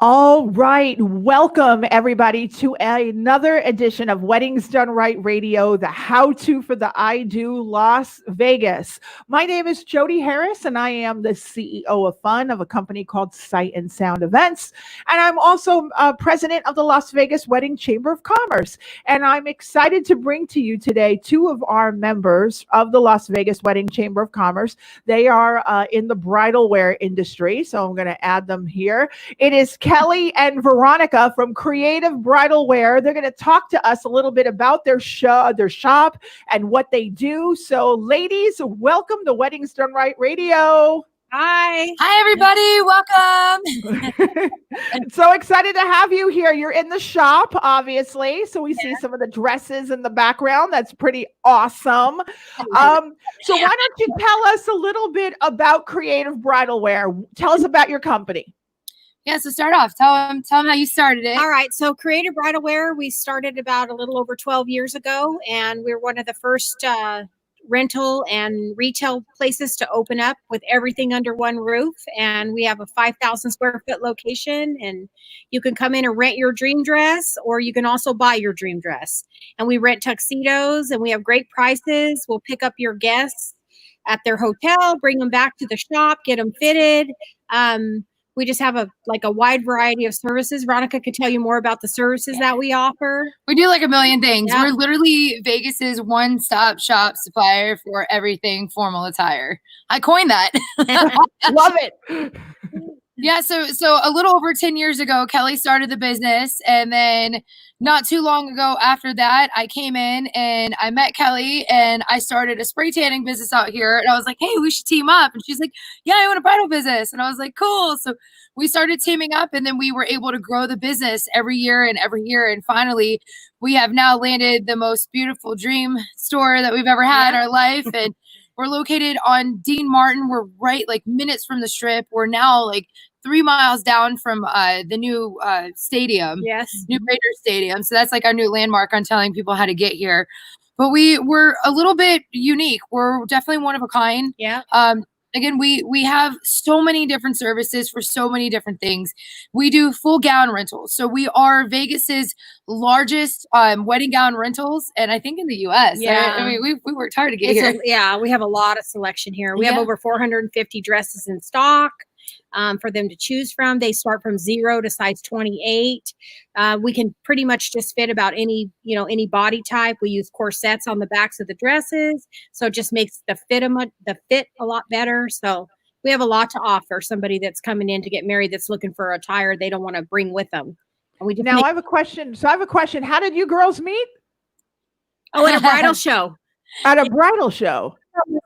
All right. Welcome, everybody, to another edition of Weddings Done Right Radio, the how-to for the I Do Las Vegas. My name is Jody Harris, and I am the CEO of Fun of a company called Sight and Sound Events. And I'm also president of the Las Vegas Wedding Chamber of Commerce. And I'm excited to bring to you today two of our members of the Las Vegas Wedding Chamber of Commerce. They are in the bridalwear industry, so I'm going to add them here. It is Kelly and Veronica from Creative Bridalwear. They're going to talk to us a little bit about their shop, and what they do. So, ladies, welcome to Weddings Done Right Radio. Hi, everybody. Welcome. So excited to have you here. You're in the shop, obviously. So we see some of the dresses in the background. That's pretty awesome. So why don't you tell us a little bit about Creative Bridalwear? Tell us about your company. Yeah, so start off. Tell them how you started it. All right. So Creative Bridalwear, we started about a little over 12 years ago, and we're one of the first rental and retail places to open up with everything under one roof. And we have a 5,000 square foot location, and you can come in and rent your dream dress, or you can also buy your dream dress. And we rent tuxedos, and we have great prices. We'll pick up your guests at their hotel, bring them back to the shop, get them fitted. We just have a wide variety of services. Veronica could tell you more about the services that we offer. We do like a million things. Yeah. We're literally Vegas's one-stop shop supplier for everything formal attire. I coined that. Love it. Yeah, so a little over 10 years ago, Kelly started the business, and then not too long ago after that, I came in and I met Kelly, and I started a spray tanning business out here, and I was like, hey, we should team up. And she's like, yeah, I own a bridal business. And I was like, cool. So we started teaming up, and then we were able to grow the business every year. And finally, we have now landed the most beautiful dream store that we've ever had in our life. And we're located on Dean Martin. We're right minutes from the Strip. We're now 3 miles down from the new stadium. Yes. New Raiders Stadium. So that's our new landmark on telling people how to get here. But we're a little bit unique. We're definitely one of a kind. Yeah. Again, we have so many different services for so many different things. We do full gown rentals. So we are Vegas's largest wedding gown rentals, and I think in the U.S. Yeah. I mean, we worked hard to get here. We have a lot of selection here. We have over 450 dresses in stock for them to choose from. They start from 0 to size 28. We can pretty much just fit about any body type. We use corsets on the backs of the dresses, so it just makes the fit a lot better. So we have a lot to offer somebody that's coming in to get married that's looking for attire they don't want to bring with them. And we just I have a question. How did you girls meet? Oh, at a bridal show. At a bridal show.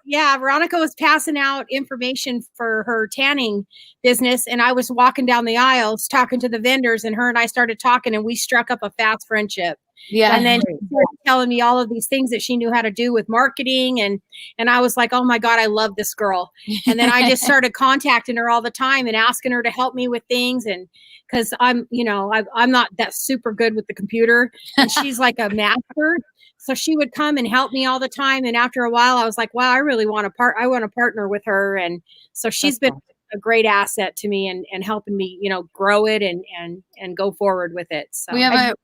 Yeah, Veronica was passing out information for her tanning business, and I was walking down the aisles talking to the vendors, and her and I started talking, and we struck up a fast friendship. Yeah. And then she started telling me all of these things that she knew how to do with marketing, and I was like, oh my God, I love this girl. And then I just started contacting her all the time and asking her to help me with things, and because I'm not that super good with the computer, and she's like a master. So she would come and help me all the time. And after a while, I was like, wow, I really want to partner with her. And so she's been a great asset to me and helping me, grow it and go forward with it. So we have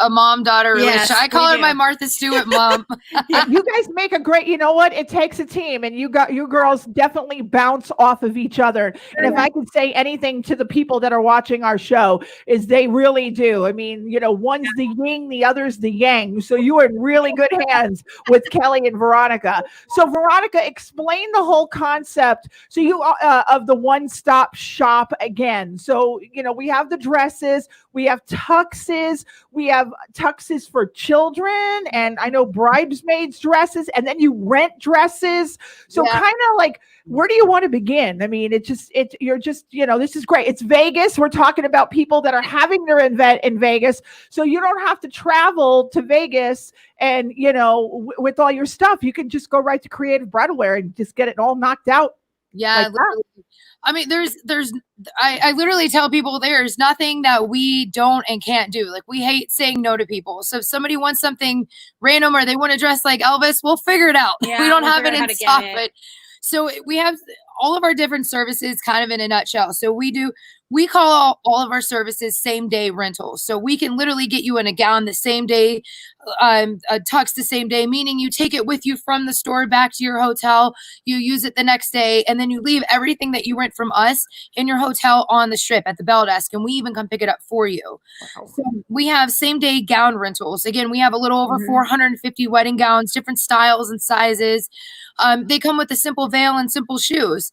a mom-daughter relationship. Yes, I call her my Martha Stewart mom. You guys make a great, it takes a team, and you girls definitely bounce off of each other. And if I could say anything to the people that are watching our show, is they really do. I mean, one's the yin, the other's the yang. So you are in really good hands with Kelly and Veronica. So Veronica, explain the whole concept. So you of the one-stop shop again. So, we have the dresses, we have tuxes, we have tuxes for children, and I know bridesmaids dresses, and then you rent dresses. So kind of where do you want to begin? I mean, this is great. It's Vegas. We're talking about people that are having their event in Vegas. So you don't have to travel to Vegas and, with all your stuff, you can just go right to Creative Bridalwear and just get it all knocked out. Yeah, I mean, I literally tell people there's nothing that we don't and can't do. We hate saying no to people. So if somebody wants something random or they want to dress like Elvis, we'll figure it out. Yeah, we don't have it in stock, but so we have all of our different services kind of in a nutshell. So we call all of our services same day rentals. So we can literally get you in a gown the same day, a tux the same day, meaning you take it with you from the store back to your hotel, you use it the next day, and then you leave everything that you rent from us in your hotel on the strip at the bell desk, and we even come pick it up for you. Wow. So we have same day gown rentals. Again, we have a little over 450 wedding gowns, different styles and sizes. They come with a simple veil and simple shoes.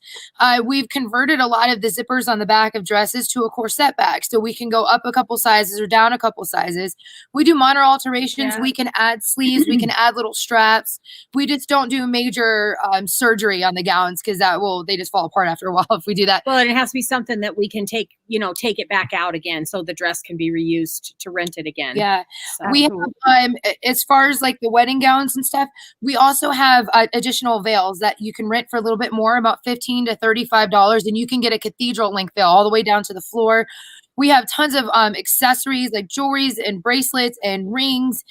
We've converted a lot of the zippers on the back of dresses to a corset bag, so we can go up a couple sizes or down a couple sizes. We do minor alterations. Yeah. We can add sleeves. We can add little straps. We just don't do major surgery on the gowns because they just fall apart after a while if we do that. Well, and it has to be something that we can take it back out again, so the dress can be reused to rent it again. Yeah, so. We have as far as like the wedding gowns and stuff, we also have additional veils that you can rent for a little bit more, about $15 to $35, and you can get a cathedral length veil all the way down to the floor. We have tons of accessories like jewelries and bracelets and rings,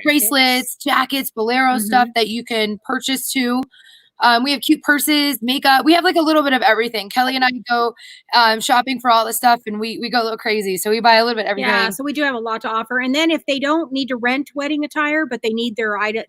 bracelets, jackets, bolero stuff that you can purchase too. We have cute purses, makeup. We have like a little bit of everything. Kelly and I go shopping for all the stuff, and we go a little crazy. So we buy a little bit of everything. Yeah, so we do have a lot to offer. And then if they don't need to rent wedding attire, but they need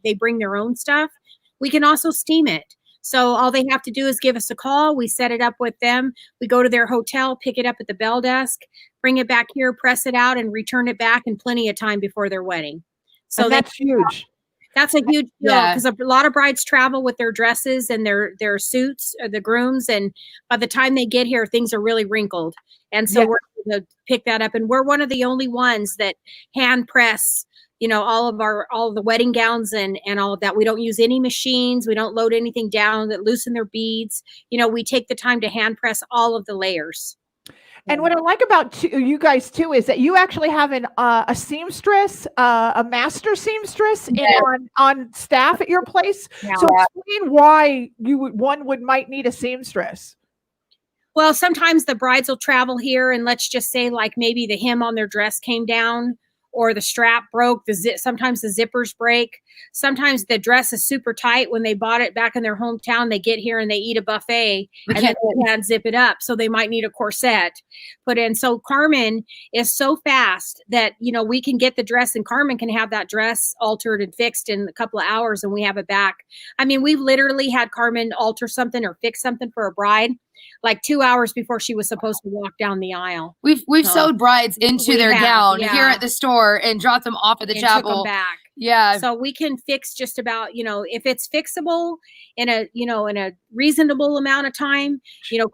they bring their own stuff, we can also steam it. So all they have to do is give us a call. We set it up with them. We go to their hotel, pick it up at the bell desk, bring it back here, press it out, and return it back in plenty of time before their wedding. So that's huge. That's a huge deal because a lot of brides travel with their dresses and their suits, the grooms, and by the time they get here, things are really wrinkled. And so we're going to pick that up. And we're one of the only ones that hand press all of the wedding gowns and all of that. We don't use any machines. We don't load anything down that loosen their beads. We take the time to hand press all of the layers. And what I like about you guys too is that you actually have a seamstress, a master seamstress on staff at your place. Yeah. So explain why one might need a seamstress. Well, sometimes the brides will travel here, and let's just say like maybe the hem on their dress came down, or the strap broke, sometimes the zippers break. Sometimes the dress is super tight when they bought it back in their hometown. They get here and they eat a buffet and then they can't zip it up. So they might need a corset put in. So Carmen is so fast that, we can get the dress, and Carmen can have that dress altered and fixed in a couple of hours, and we have it back. I mean, we've literally had Carmen alter something or fix something for a bride like 2 hours before she was supposed to walk down the aisle. We've sewed brides into their gown here at the store and dropped them off at the chapel. Took them back. Yeah. So we can fix just about, if it's fixable in a reasonable amount of time,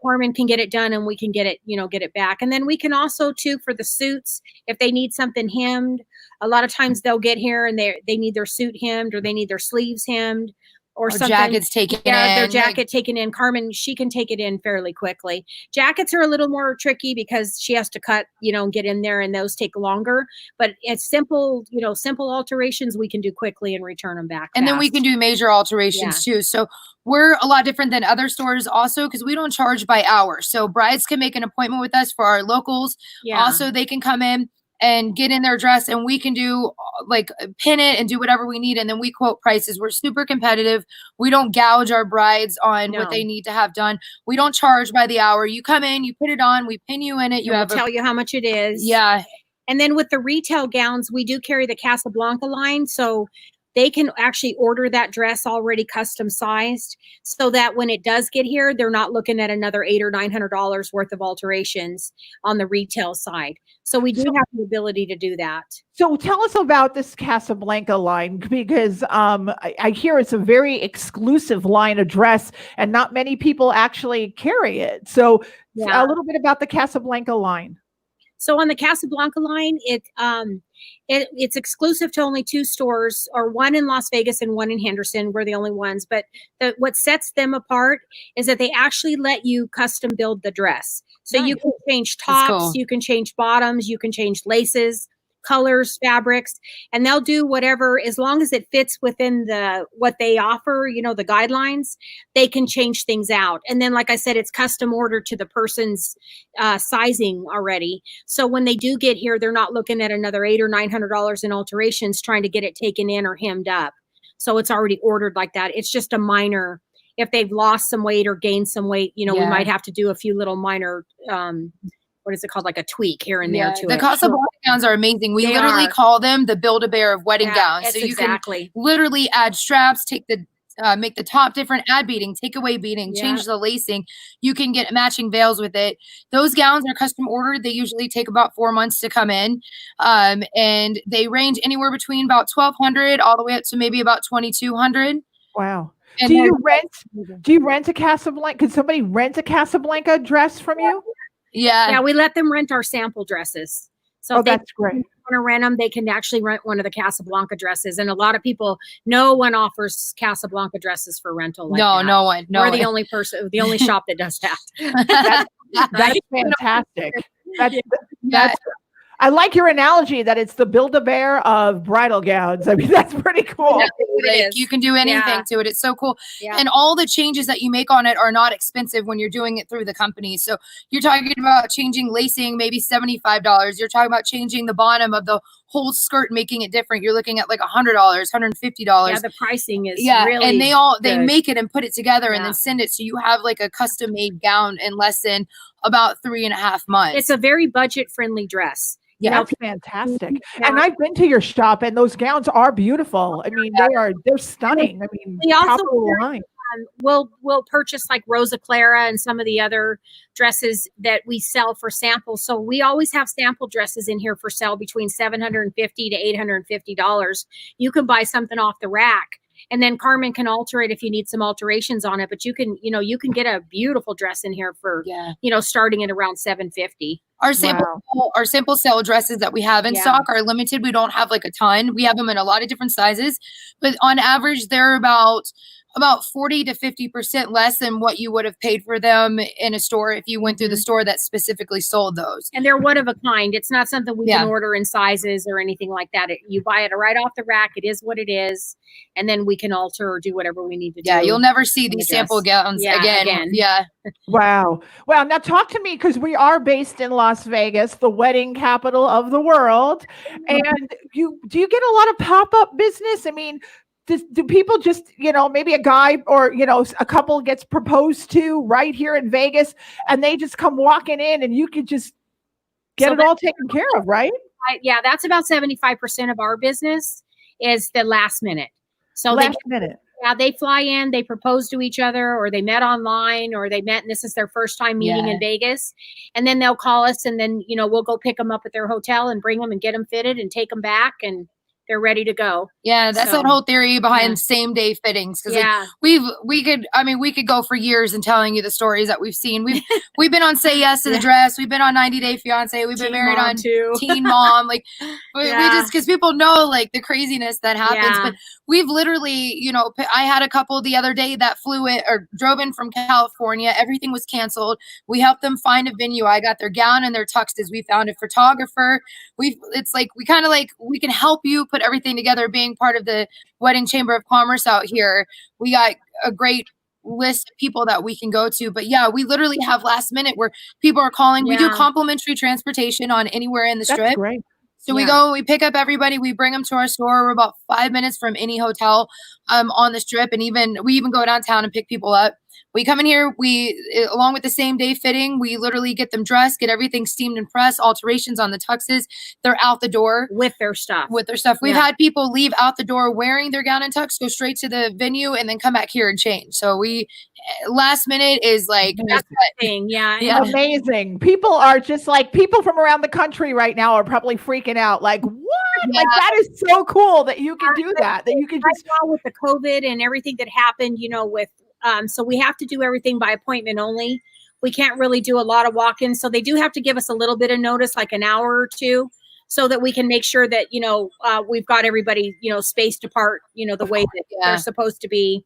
Carmen can get it done, and we can get it back. And then we can also too, for the suits, if they need something hemmed, a lot of times they'll get here and they need their suit hemmed, or they need their sleeves hemmed. Or something. Jackets taken in. Their jacket taken in. Carmen, she can take it in fairly quickly. Jackets are a little more tricky because she has to cut, and get in there, and those take longer. But it's simple alterations we can do quickly and return them back. And then we can do major alterations too. So we're a lot different than other stores also because we don't charge by hour. So brides can make an appointment with us for our locals. Yeah. Also, they can come in and get in their dress, and we can do like pin it and do whatever we need. And then we quote prices. We're super competitive. We don't gouge our brides on what they need to have done. We don't charge by the hour. You come in, you put it on, we pin you in it. We'll tell you how much it is. Yeah. And then with the retail gowns, we do carry the Casablanca line. So they can actually order that dress already custom sized, so that when it does get here, they're not looking at another $800 or $900 worth of alterations on the retail side. So we do have the ability to do that. So tell us about this Casablanca line, because I hear it's a very exclusive line of dress, and not many people actually carry it. So a little bit about the Casablanca line. So on the Casablanca line, it's exclusive to only 2 stores, or one in Las Vegas and one in Henderson. We're the only ones. But what sets them apart is that they actually let you custom build the dress. So you can change tops, you can change bottoms, you can change laces, colors, fabrics, and they'll do whatever, as long as it fits within what they offer, the guidelines, they can change things out. And then, like I said, it's custom ordered to the person's sizing already. So when they do get here, they're not looking at another $800 or $900 in alterations trying to get it taken in or hemmed up. So it's already ordered like that. It's just a minor if they've lost some weight or gained some weight, we Yeah. might have to do a few little minor, what is it called? Like a tweak here and there to The it. Casablanca gowns are amazing. We They literally are. call them the Build-A-Bear of wedding gowns. So Yes, you exactly. can literally add straps, take the make the top different, add beading, take away beading, change the lacing. You can get matching veils with it. Those gowns are custom ordered. They usually take about 4 months to come in. And they range anywhere between about $1,200 all the way up to maybe about $2,200. Wow. And Do you rent a Casablanca? Could somebody rent a Casablanca dress from you? Yeah, we let them rent our sample dresses. So if that's great. want to rent them, they can actually rent one of the Casablanca dresses. And a lot of people, no one offers Casablanca dresses for rental. Like that. No one. We're the only shop that does that. That's fantastic. That's I like your analogy that it's the Build-A-Bear of bridal gowns. I mean, that's pretty cool. Yeah, you can do anything to it. It's so cool. Yeah. And all the changes that you make on it are not expensive when you're doing it through the company. So you're talking about changing lacing, maybe $75. You're talking about changing the bottom of the whole skirt, making it different. You're looking at like $100, $150. Yeah, the pricing is really and they good. make it and put it together and then send it. So you have like a custom made gown in less than about 3.5 months. It's a very budget friendly dress. Yeah, that's fantastic. And I've been to your shop, and those gowns are beautiful. I mean, they're stunning. I mean, we also top of the line. We'll purchase like Rosa Clara and some of the other dresses that we sell for samples. So we always have sample dresses in here for sale between $750 to $850. You can buy something off the rack. And then Carmen can alter it if you need some alterations on it. But you can get a beautiful dress in here for, starting at around $750. Our sample sale dresses that we have in stock are limited. We don't have like a ton. We have them in a lot of different sizes, but on average, they're about 40 to 50% less than what you would have paid for them in a store if you went through the store that specifically sold those. And they're one of a kind. It's not something we can order in sizes or anything like that. You buy it right off the rack. It is what it is. And then we can alter or do whatever we need to do. Yeah, you'll never see these sample gowns again. Yeah. Wow. Well, now talk to me, because we are based in Las Vegas, the wedding capital of the world. And do you get a lot of pop-up business? I mean, do people just, maybe a guy or, a couple gets proposed to right here in Vegas and they just come walking in and you could just get it all taken care of, right? Yeah, that's about 75% of our business is the last minute. So last minute. Yeah, they fly in, they propose to each other, or they met online, or they met and this is their first time meeting in Vegas. And then they'll call us and then, we'll go pick them up at their hotel and bring them and get them fitted and take them back. And they're ready to go. Yeah, that's that whole theory behind same day fittings. Because we could go for years and telling you the stories that we've seen. We've been on Say Yes to the Dress. We've been on 90 Day Fiance. We've been married on Teen Mom. Like we just, because people know like the craziness that happens. But we've literally, I had a couple the other day that flew in or drove in from California. Everything was canceled. We helped them find a venue. I got their gown and their tuxes. We found a photographer. We can help you put everything together. Being part of the Wedding Chamber of Commerce out here, we got a great list of people that we can go to. But we literally have last minute where people are calling. We do complimentary transportation on anywhere in the strip. That's great. So we go, we pick up everybody, we bring them to our store. We're about 5 minutes from any hotel on the strip, and we even go downtown and pick people up. We come in here, along with the same day fitting, we literally get them dressed, get everything steamed and pressed, alterations on the tuxes. They're out the door with their stuff. We've had people leave out the door wearing their gown and tux, go straight to the venue, and then come back here and change. So last minute is like that's the thing. Yeah. Amazing. People are just like, people from around the country right now are probably freaking out. Like, what? Yeah. Like, that is so cool that you can do that you can just now with the COVID and everything that happened, with so we have to do everything by appointment only. We can't really do a lot of walk-ins. So they do have to give us a little bit of notice, like an hour or two, so that we can make sure that, we've got everybody, spaced apart, the way that they're supposed to be.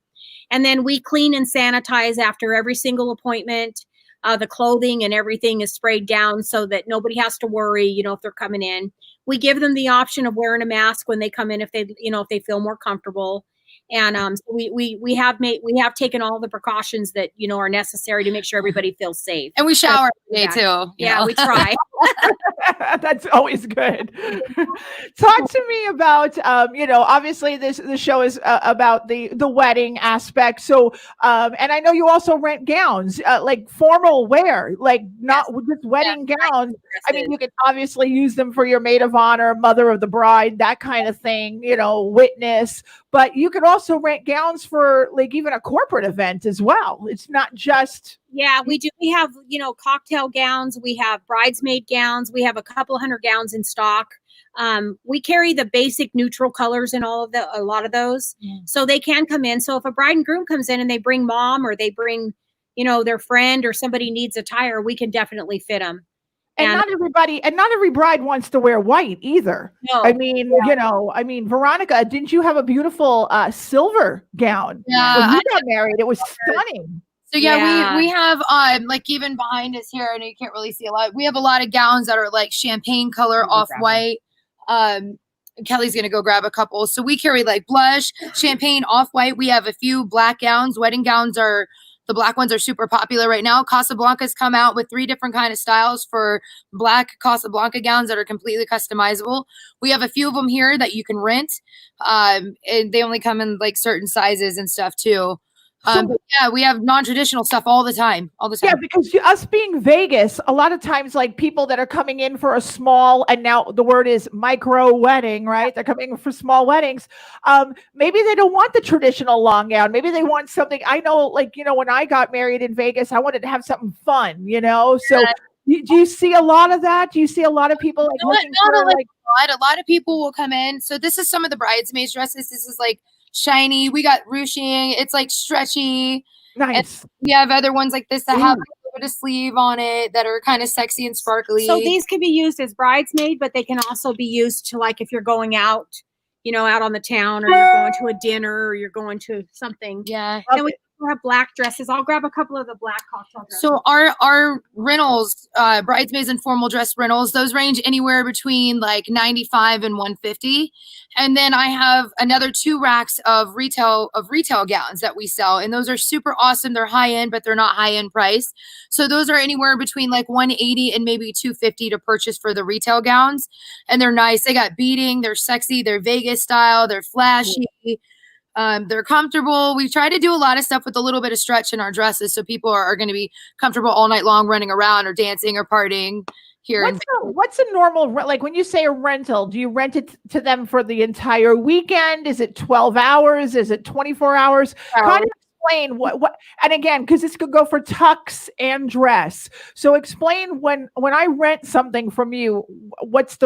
And then we clean and sanitize after every single appointment. The clothing and everything is sprayed down so that nobody has to worry, if they're coming in. We give them the option of wearing a mask when they come in if they feel more comfortable. And so we have taken all the precautions that are necessary to make sure everybody feels safe. And we shower every day too. Yeah, we try. That's always good. Talk to me about, obviously the show is about the wedding aspect. So, and I know you also rent gowns, like formal wear, like not just wedding gowns. I mean, you can obviously use them for your maid of honor, mother of the bride, that kind of thing, witness. But you could also rent gowns for like even a corporate event as well. It's not just. Yeah, we do. We have, cocktail gowns. We have bridesmaid gowns. We have a couple hundred gowns in stock. We carry the basic neutral colors in a lot of those. So they can come in. So if a bride and groom comes in and they bring mom or they bring, their friend or somebody needs attire, we can definitely fit them. And not every bride wants to wear white either. No. I mean, Veronica, didn't you have a beautiful silver gown? Yeah, when you got married? It was stunning. So we have like even behind us here, I know you can't really see a lot. We have a lot of gowns that are like champagne color, off-white. Kelly's gonna go grab a couple. So we carry like blush, champagne, off-white. We have a few black gowns. Wedding gowns the black ones are super popular right now. Casablanca's come out with 3 different kind of styles for black Casablanca gowns that are completely customizable. We have a few of them here that you can rent. And they only come in like certain sizes and stuff too. We have non-traditional stuff all the time. Yeah, because us being Vegas, a lot of times like people that are coming in for a small, and now the word is micro wedding, right? They're coming for small weddings. Maybe they don't want the traditional long gown. Maybe they want something. I know, like, when I got married in Vegas, I wanted to have something fun, So do you see a lot of that? Do you see a lot of people like looking for like a lot of people will come in. So this is some of the bridesmaids dresses. This is like shiny. We got ruching. It's like stretchy. Nice. And we have other ones like this that have a little bit of sleeve on it that are kind of sexy and sparkly. So these can be used as bridesmaid, but they can also be used to like if you're going out, out on the town, or you're going to a dinner, or you're going to something. Yeah. And we have black dresses. I'll grab a couple of the black cocktail dresses. So our rentals, bridesmaids and formal dress rentals, those range anywhere between like $95 and $150. And then I have another 2 racks of retail gowns that we sell. And those are super awesome. They're high end, but they're not high end price. So those are anywhere between like $180 and maybe $250 to purchase for the retail gowns. And they're nice. They got beading, they're sexy, they're Vegas style, they're flashy. They're comfortable. We try to do a lot of stuff with a little bit of stretch in our dresses, so people are going to be comfortable all night long running around or dancing or partying here. What's a normal, like when you say a rental, do you rent it to them for the entire weekend? Is it 12 hours? Is it 24 hours? Kind of explain what, and again, because this could go for tux and dress. So explain when I rent something from you, what's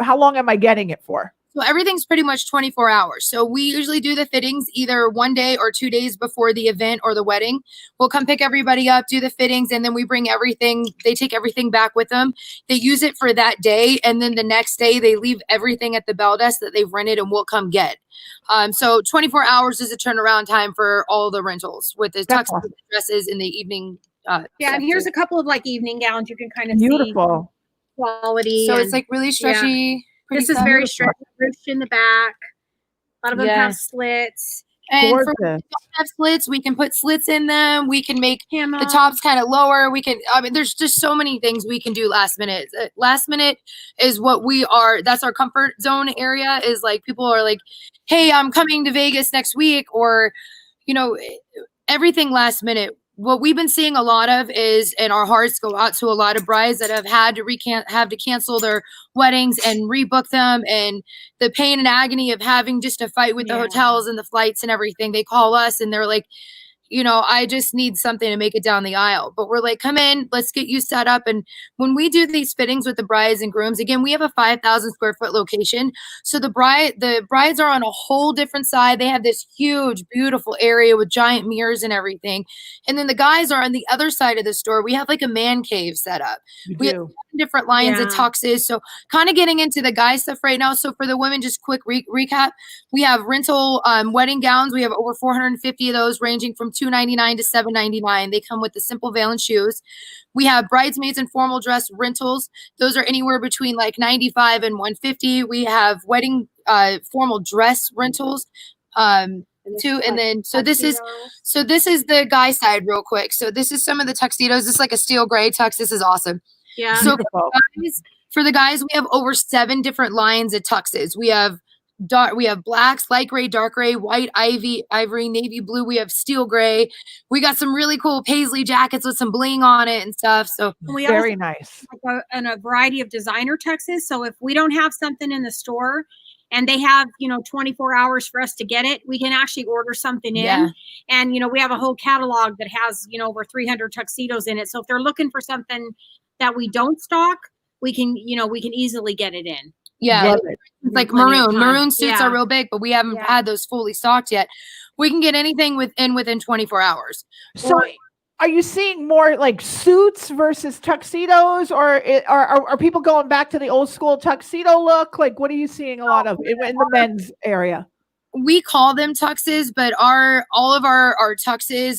how long am I getting it for? So everything's pretty much 24 hours. So we usually do the fittings either 1 day or 2 days before the event or the wedding. We'll come pick everybody up, do the fittings, and then we bring everything. They take everything back with them. They use it for that day. And then the next day they leave everything at the bell desk that they've rented and we'll come get. So 24 hours is a turnaround time for all the rentals with the tux dresses in the evening. And here's a couple of like evening gowns. You can kind of beautiful see quality. So it's like really stretchy. Yeah. This is very stretchy, ruched in the back. A lot of them have slits. And for don't have slits, we can put slits in them. We can make the tops kind of lower. There's just so many things we can do last minute. Last minute is what that's our comfort zone area, is like people are like, hey, I'm coming to Vegas next week, or, everything last minute. What we've been seeing a lot of is, and our hearts go out to a lot of brides that have had to cancel their weddings and rebook them, and the pain and agony of having just to fight with the hotels and the flights and everything. They call us and they're like, I just need something to make it down the aisle. But we're like, come in, let's get you set up. And when we do these fittings with the brides and grooms, again, we have a 5,000 square foot location. So the brides are on a whole different side. They have this huge, beautiful area with giant mirrors and everything. And then the guys are on the other side of the store. We have like a man cave set up. We have different lines of tuxes. So kind of getting into the guy stuff right now. So for the women, just quick recap. We have rental wedding gowns. We have over 450 of those, ranging from $299 to $799. They come with the simple veil and shoes. We have bridesmaids and formal dress rentals. Those are anywhere between like $95 and $150. We have wedding formal dress rentals too. And then this is the guy side real quick. So this is some of the tuxedos. This is like a steel gray tux. This is awesome. Yeah. So Beautiful. for the guys, we have over 7 different lines of tuxes. We have blacks, light gray, dark gray, white, ivory, navy blue. We have steel gray. We got some really cool Paisley jackets with some bling on it and stuff. So We Very also nice. have a variety of designer tuxes. So if we don't have something in the store and they have, 24 hours for us to get it, we can actually order something in. And, we have a whole catalog that has, over 300 tuxedos in it. So if they're looking for something that we don't stock, we can easily get it in. yeah, Love it. it's like Plenty of time. maroon suits Yeah. are real big, but we haven't Yeah. had those fully stocked yet. We can get anything within 24 hours. So are you seeing more like suits versus tuxedos, or are people going back to the old school tuxedo look? Like, what are you seeing a lot of in the men's area? We call them tuxes, but all of our tuxes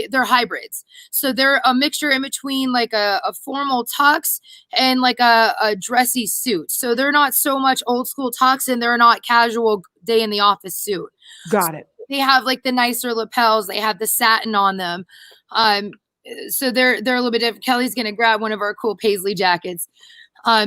they're hybrids. So they're a mixture in between like a formal tux and like a dressy suit. So they're not so much old school tux and they're not casual day in the office suit. Got it. They have like the nicer lapels. They have the satin on them. So they're a little bit different. Kelly's gonna grab one of our cool Paisley jackets.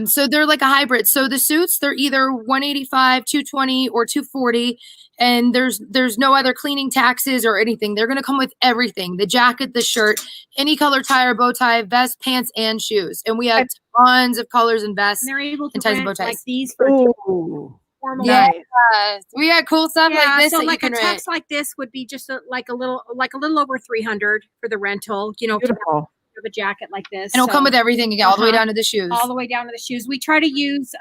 So they're like a hybrid. So the suits, they're either 185, 220, or 240, and there's no other cleaning taxes or anything. They're gonna come with everything: the jacket, the shirt, any color tie or bow tie, vest, pants, and shoes. And we have tons of colors and vests. And they're able to And ties and rent bow ties. like these for Ooh, formal. nice. We got cool stuff like this so that like you a can rent. tux like this would be just a little over 300 for the rental. Beautiful. Of a jacket like this, And it'll come with everything again, all the way down to the shoes. all the way down to the shoes. We try to use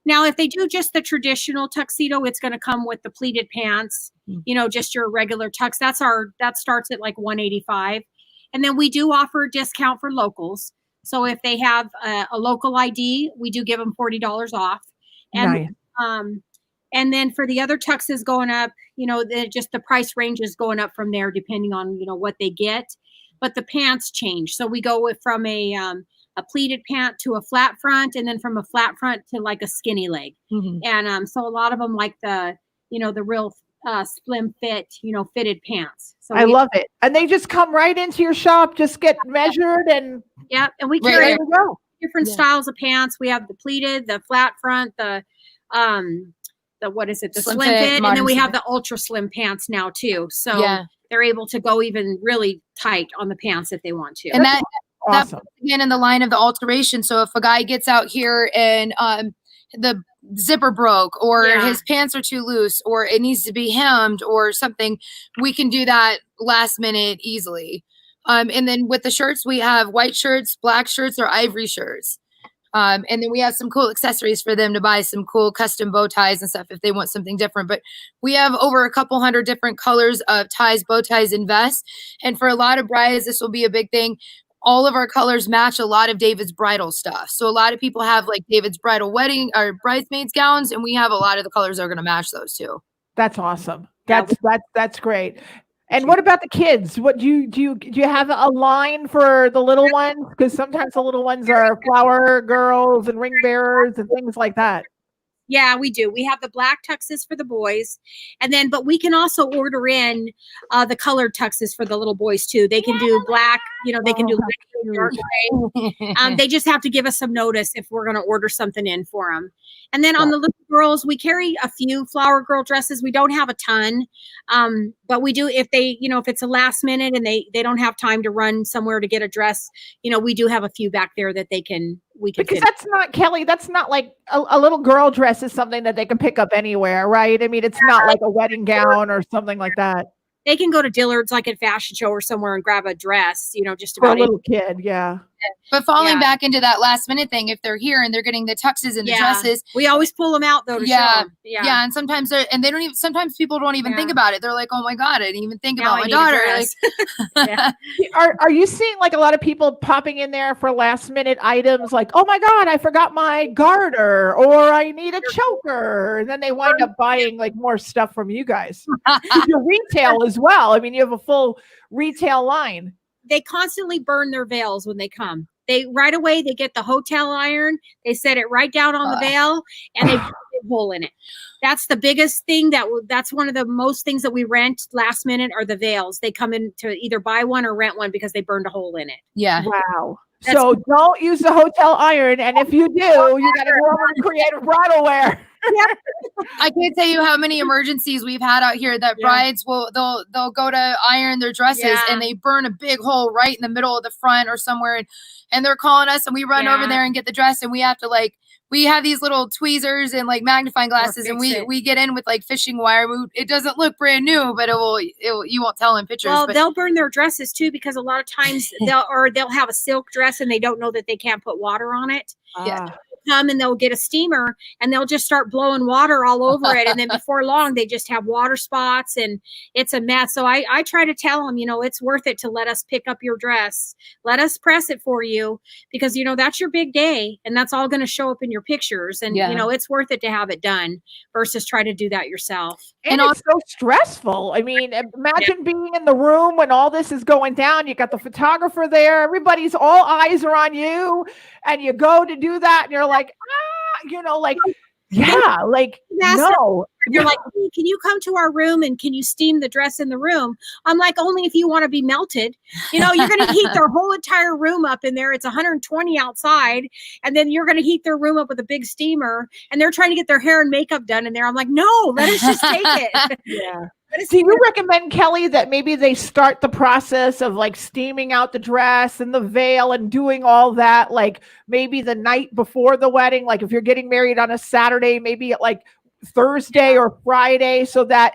now if they do just the traditional tuxedo, it's going to come with the pleated pants, just your regular tux. That starts at like 185. And then we do offer a discount for locals. So if they have a local ID, we do give them $40 off. And Nice. and then for the other tuxes going up, just the price range is going up from there depending on what they get. But the pants change. So we go from a pleated pant to a flat front, and then from a flat front to like a skinny leg. Mhm. And so a lot of them like the real slim fit, fitted pants. So I love it. And they just come right into your shop, just get measured and and we Right carry there. we go. different styles of pants. We have the pleated, the flat front, the what is it? The Slim slim fit, fit, and modern then we slim have fit. the ultra slim pants now too. So Yeah. they're able to go even really tight on the pants if they want to. And that Awesome. puts again in the line of the alteration. So if a guy gets out here and the zipper broke, or Yeah. his pants are too loose, or it needs to be hemmed or something, we can do that last minute easily. And then with the shirts, we have white shirts, black shirts, or ivory shirts. And then we have some cool accessories for them to buy, some cool custom bow ties and stuff if they want something different. But we have over a couple hundred different colors of ties, bow ties, and vests. And for a lot of brides, this will be a big thing. All of our colors match a lot of David's bridal stuff. So a lot of people have like David's bridal wedding or bridesmaids gowns, and we have a lot of the colors that are going to match those too. That's awesome. Yeah, That's great. And what about the kids? What do you have a line for the little ones? Because sometimes the little ones are flower girls and ring bearers and things like that. Yeah, we do. We have the black tuxes for the boys, but we can also order in the colored tuxes for the little boys too. They can do black, they can do dark gray. They just have to give us some notice if we're going to order something in for them. And then on the little girls, we carry a few flower girl dresses. We don't have a ton, but we do if they, if it's a last minute and they don't have time to run somewhere to get a dress, we do have a few back there that we can. Because that's not, Kelly, that's not like a little girl dress is something that they can pick up anywhere, right? I mean, it's not like a wedding gown or something like that. They can go to Dillard's like at fashion show or somewhere and grab a dress, just For a about little kid, yeah. But falling back into that last minute thing, if they're here and they're getting the tuxes and the dresses, we always pull them out though to show them. Yeah, and sometimes they don't even. Sometimes people don't even think about it. They're like, "Oh my god, I didn't even think Now about I my need a daughter." dress. Like, Are you seeing like a lot of people popping in there for last minute items like, oh my God, I forgot my garter or I need a choker. And then they wind up buying like more stuff from you guys. Your retail as well. I mean, you have a full retail line. They constantly burn their veils when they come. They right away, they get the hotel iron. They set it right down on the veil and they put a hole in it. That's the biggest thing that's one of the most things that we rent last minute are the veils. They come in to either buy one or rent one because they burned a hole in it. yeah. Wow. So don't use the hotel iron. And if you do, you got to go over to Creative Bridalwear. I can't tell you how many emergencies we've had out here that brides they'll go to iron their dresses and they burn a big hole right in the middle of the front or somewhere, and they're calling us, and we run over there and get the dress, and we have to we have these little tweezers and magnifying glasses, and we get in with fishing wire. It doesn't look brand new, but you won't tell in pictures. Well, they'll burn their dresses too, because a lot of times they'll have a silk dress and they don't know that they can't put water on it. Yeah. Come and they'll get a steamer and they'll just start blowing water all over it, and then before long they just have water spots and it's a mess. So I try to tell them, it's worth it to let us pick up your dress, let us press it for you, because that's your big day and that's all going to show up in your pictures, and it's worth it to have it done versus try to do that yourself. And it's so stressful. I mean, imagine being in the room when all this is going down. You got the photographer there, all eyes are on you, and you go to do that and you're like, no. You're like, hey, can you come to our room and can you steam the dress in the room? I'm like, only if you want to be melted. You're going to heat their whole entire room up in there. It's 120 outside. And then you're going to heat their room up with a big steamer, and they're trying to get their hair and makeup done in there. I'm like, no, let us just take it. Yeah. Do you recommend, Kelly, that maybe they start the process of steaming out the dress and the veil and doing all that, maybe the night before the wedding? If you're getting married on a Saturday, maybe at Thursday or Friday,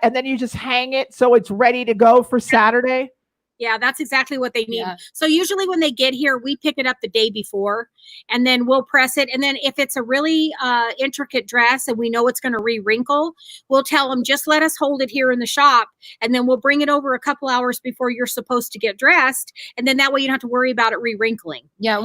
and then you just hang it so it's ready to go for Saturday? Yeah, that's exactly what they need. Yeah. So usually when they get here, we pick it up the day before, and then we'll press it. And then if it's a really intricate dress and we know it's going to re-wrinkle, we'll tell them, just let us hold it here in the shop, and then we'll bring it over a couple hours before you're supposed to get dressed. And then that way you don't have to worry about it re-wrinkling. Yeah,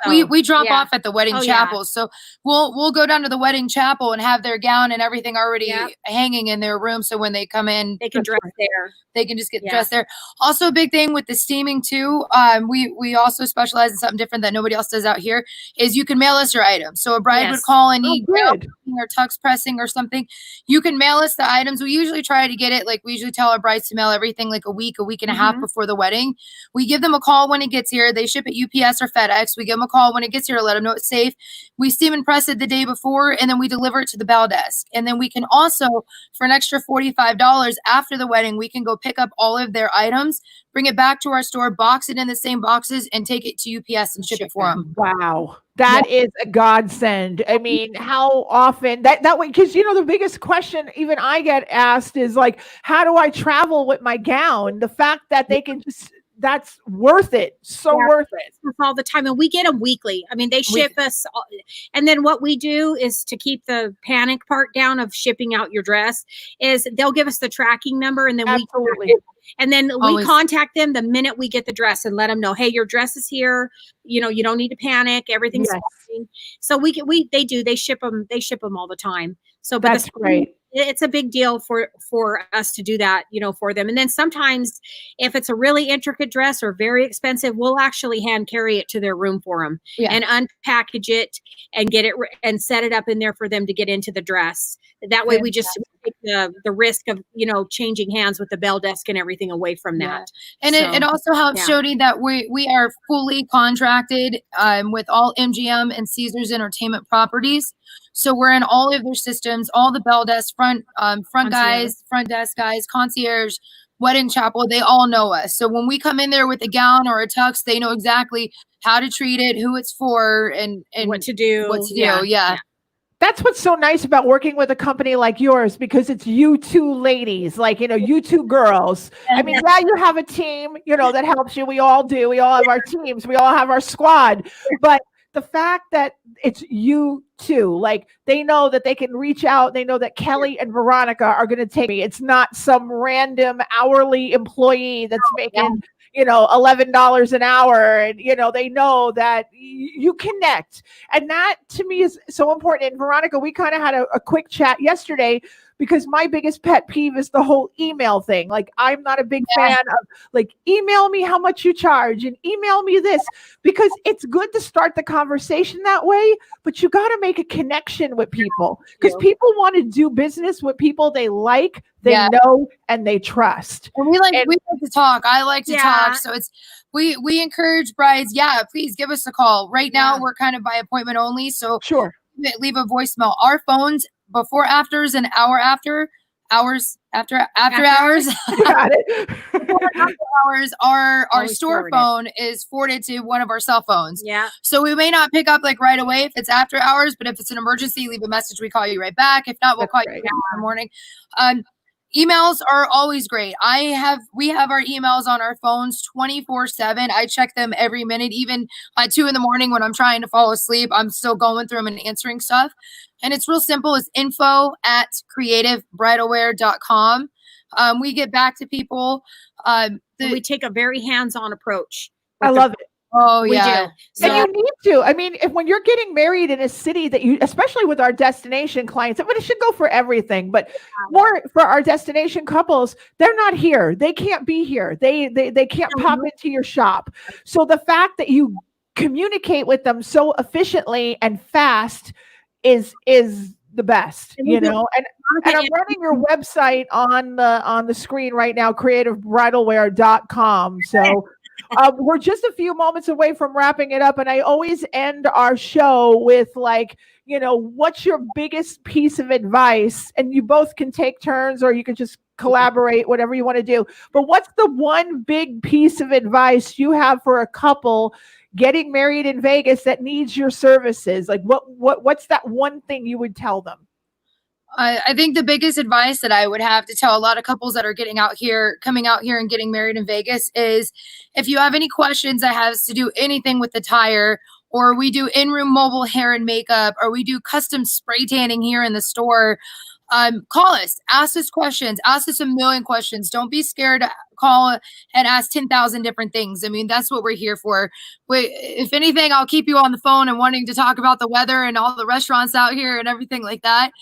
we drop off at the wedding chapel. So we'll go down to the wedding chapel and have their gown and everything already hanging in their room. So when they come in, they can dress there. They can just get dressed there. Also, a big thing with the steaming too, we also specialize in something different that nobody else does out here, is you can mail us your items. So a bride would call and need or tux pressing or something. You can mail us the items. We usually try to get it, we usually tell our brides to mail everything a week and a half before the wedding. We give them a call when it gets here. They ship it UPS or FedEx. We give them a call when it gets here to let them know it's safe. We steam and press it the day before, and then we deliver it to the bell desk. And then we can also, for an extra $45 after the wedding, we can go pick up all of their items, bring it back to our store, box it in the same boxes, and take it to UPS and ship it for them. Wow. That is a godsend. I mean, how often that way, because the biggest question even I get asked is how do I travel with my gown? The fact that they can just, that's worth it. So worth it. All the time. And we get them weekly. I mean, they ship us. And then what we do is, to keep the panic part down of shipping out your dress, is they'll give us the tracking number, and then we contact them the minute we get the dress and let them know, hey, your dress is here. You don't need to panic. Everything's fine. So they ship them all the time. So, but that's great. It's a big deal for us to do that, for them. And then sometimes if it's a really intricate dress or very expensive, we'll actually hand carry it to their room for them and unpackage it and get it and set it up in there for them to get into the dress. That way we just take the risk of, changing hands with the bell desk and everything away from that. And it also helps, Jody, that we are fully contracted with all MGM and Caesars Entertainment properties. So we're in all of their systems, all the bell desk, front guys, front desk guys, concierge, wedding chapel, they all know us. So when we come in there with a gown or a tux, they know exactly how to treat it, who it's for, and what to do. Yeah. That's what's so nice about working with a company like yours, because it's you two ladies, you two girls. I mean, you have a team, that helps you. We all do. We all have our teams. We all have our squad. But the fact that it's you two, they know that they can reach out. They know that Kelly and Veronica are going to take me. It's not some random hourly employee that's making, $11 an hour. And, they know that you connect. And that to me is so important. And Veronica, we kind of had a quick chat yesterday, because my biggest pet peeve is the whole email thing. Like, I'm not a big fan of like, email me how much you charge and email me this, because it's good to start the conversation that way, but you got to make a connection with people, because people want to do business with people they like, they know, and they trust. And we like to talk. I like to talk. So it's, we encourage brides. Yeah, please give us a call. Right now, we're kind of by appointment only. So sure, leave a voicemail. Our phones before afters and after hours. Got it. Before and after hours, our store phone is forwarded to one of our cell phones. Yeah. So we may not pick up like right away if it's after hours, but if it's an emergency, leave a message. We call you right back. If not, we'll call you back in the morning. Emails are always great. We have our emails on our phones 24/7. I check them every minute, even at 2 a.m. when I'm trying to fall asleep. I'm still going through them and answering stuff. And it's real simple. It's info@creativebridalwear.com. We get back to people. We take a very hands-on approach. I love it. Oh, We yeah. do. And you need to. I mean, when you're getting married in a city that you, especially with our destination clients, I mean, it should go for everything, but more for our destination couples, they're not here. They can't be here. They can't pop into your shop. So the fact that you communicate with them so efficiently and fast is the best, you know. And I'm running your website on the screen right now, creativebridalwear.com. So we're just a few moments away from wrapping it up, and I always end our show with, like, you know, what's your biggest piece of advice? And you both can take turns, or you can just collaborate, whatever you want to do. But what's the one big piece of advice you have for a couple getting married in Vegas that needs your services? Like, what's that one thing you would tell them? I think the biggest advice that I would have to tell a lot of couples that are coming out here and getting married in Vegas is, if you have any questions that has to do anything with the tire, or we do in-room mobile hair and makeup, or we do custom spray tanning here in the store, call us, ask us questions, ask us a million questions. Don't be scared to call and ask 10,000 different things. I mean, that's what we're here for. If anything, I'll keep you on the phone and wanting to talk about the weather and all the restaurants out here and everything like that.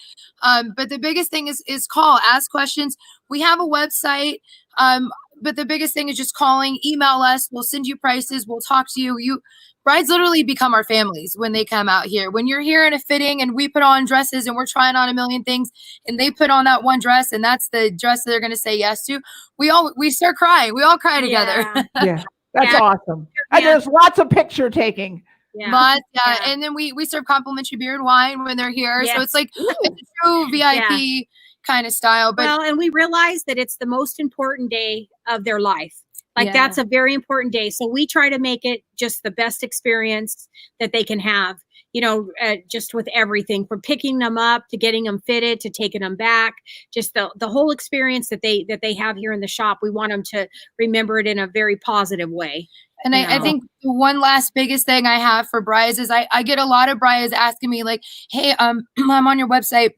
But the biggest thing is call, ask questions. We have a website. But the biggest thing is just calling, email us. We'll send you prices. We'll talk to you. Brides literally become our families when they come out here. When you're here in a fitting and we put on dresses and we're trying on a million things, and they put on that one dress and that's the dress that they're going to say yes to, we start crying. We all cry together. Yeah, that's awesome. And there's lots of picture taking. But and then we serve complimentary beer and wine when they're here. So it's like it's a true VIP kind of style. But and we realize that it's the most important day of their life. Like that's a very important day. So we try to make it just the best experience that they can have, you know, just with everything from picking them up to getting them fitted to taking them back, just the whole experience that they have here in the shop. We want them to remember it in a very positive way. And I think the one last biggest thing I have for brides is I get a lot of brides asking me like, hey, I'm on your website.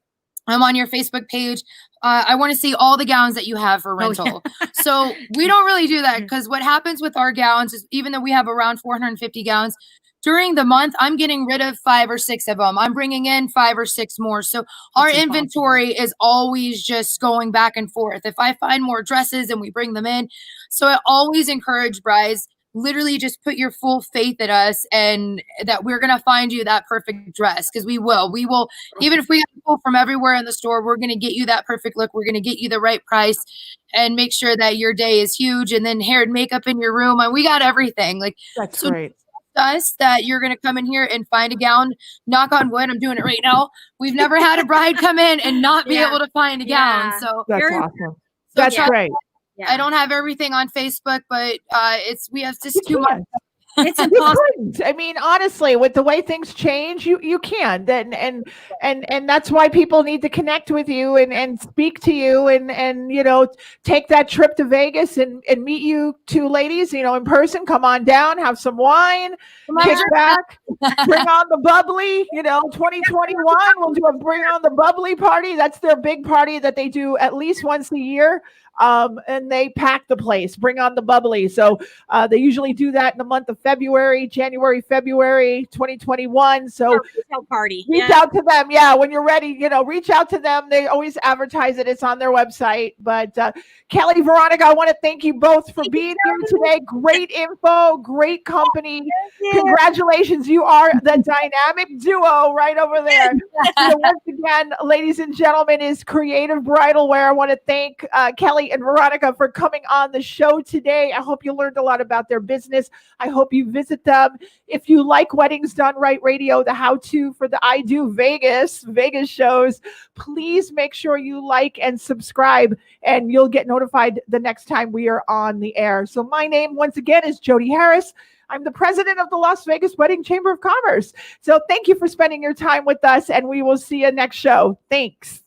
I'm on your Facebook page. I want to see all the gowns that you have for rental. So we don't really do that, because what happens with our gowns is, even though we have around 450 gowns, during the month, I'm getting rid of 5 or 6 of them. I'm bringing in 5 or 6 more. So our inventory is always just going back and forth. If I find more dresses and we bring them in. So I always encourage brides, literally just put your full faith in us, and that we're going to find you that perfect dress, because we will, even if we have people from everywhere in the store, we're going to get you that perfect look. We're going to get you the right price and make sure that your day is huge. And then hair and makeup in your room, and we got everything. Like, that's great. Us that you're going to come in here and find a gown. Knock on wood, I'm doing it right now. We've never had a bride come in and not be able to find a gown. So that's awesome. That's great. I don't have everything on Facebook, but we have just too much. It's impossible. I mean, honestly, with the way things change, you can. Then and that's why people need to connect with you and speak to you and you know, take that trip to Vegas and meet you two ladies, you know, in person. Come on down, have some wine, kick back, bring on the bubbly. You know, 2021, we'll do a bring on the bubbly party. That's their big party that they do at least once a year. and they pack the place, bring on the bubbly. So they usually do that in the month of February, January, February 2021. So retail party. Reach out to them. Yeah, when you're ready, reach out to them. They always advertise it. It's on their website. But Kelly, Veronica, I want to thank you both for being here today. Great info, great company. Congratulations. You are the dynamic duo right over there. So once again, ladies and gentlemen, is Creative Bridal Wear. I want to thank Kelly and Veronica for coming on the show today. I hope you learned a lot about their business. I hope you visit them. If you like Weddings Done Right Radio, the how-to for the I Do Vegas shows, please make sure you like and subscribe, and you'll get notified the next time we are on the air. So my name, once again, is Jody Harris. I'm the president of the Las Vegas Wedding Chamber of Commerce. So thank you for spending your time with us, and we will see you next show. Thanks.